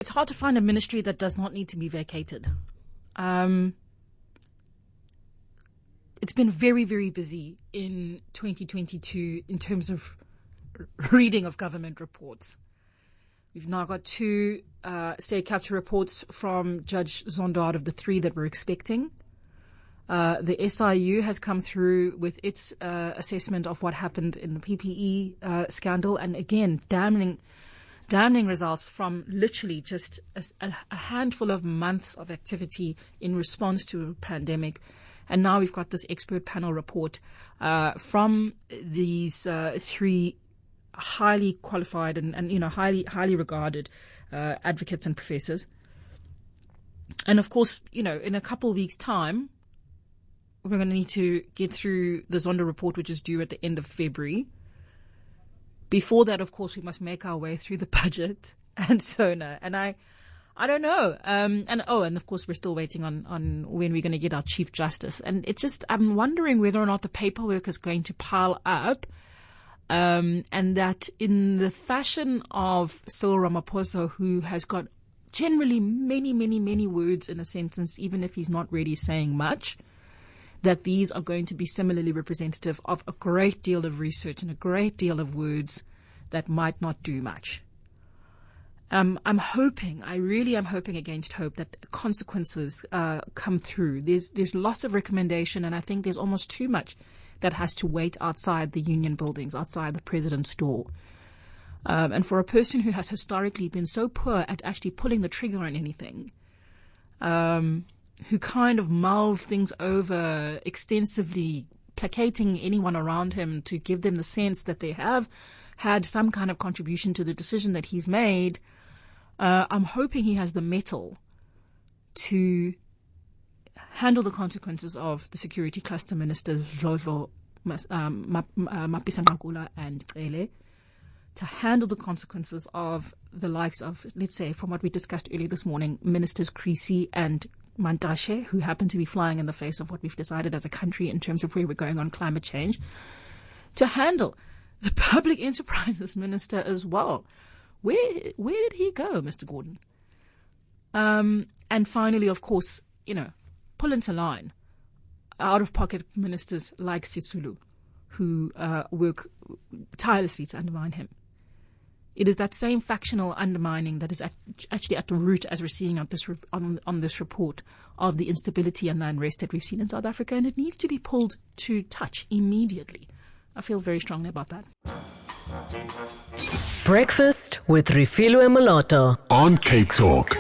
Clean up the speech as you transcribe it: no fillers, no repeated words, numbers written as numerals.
It's hard to find a ministry that does not need to be vacated. It's been very, very busy in 2022 in terms of reading of government reports. We've now got 2 state capture reports from Judge Zondo out of the 3 that we're expecting. The SIU has come through with its assessment of what happened in the PPE scandal, and again, damning results from literally just a handful of months of activity in response to a pandemic. And now we've got this expert panel report from these 3 highly qualified and highly regarded advocates and professors. And of course, in a couple of weeks' time, we're going to need to get through the Zondo report, which is due at the end of February. Before that, of course, we must make our way through the budget and SONA. And I don't know. And of course, we're still waiting on when we're going to get our Chief Justice. And I'm wondering whether or not the paperwork is going to pile up. And that in the fashion of Cyril Ramaphosa, who has got generally many, many, many words in a sentence, even if he's not really saying much, that these are going to be similarly representative of a great deal of research and a great deal of words that might not do much. I really am hoping against hope that consequences come through. There's lots of recommendation, and I think there's almost too much that has to wait outside the union buildings, outside the president's door. And for a person who has historically been so poor at actually pulling the trigger on anything, who kind of mulls things over extensively, placating anyone around him to give them the sense that they have had some kind of contribution to the decision that he's made, I'm hoping he has the mettle to handle the consequences of the security cluster ministers, Dlodlo, Mapisa-Nqakula and Cele, to handle the consequences of the likes of, let's say, from what we discussed earlier this morning, Ministers Creasy and Mantashe, who happen to be flying in the face of what we've decided as a country in terms of where we're going on climate change, to handle the public enterprises minister as well. Where did he go, Mr. Gordon? And finally, of course, pull into line out-of-pocket ministers like Sisulu, who work tirelessly to undermine him. It is that same factional undermining that is actually at the root, as we're seeing on this report, of the instability and the unrest that we've seen in South Africa, and it needs to be pulled to touch immediately. I feel very strongly about that. Breakfast with Refilwe Moloto on Cape Talk.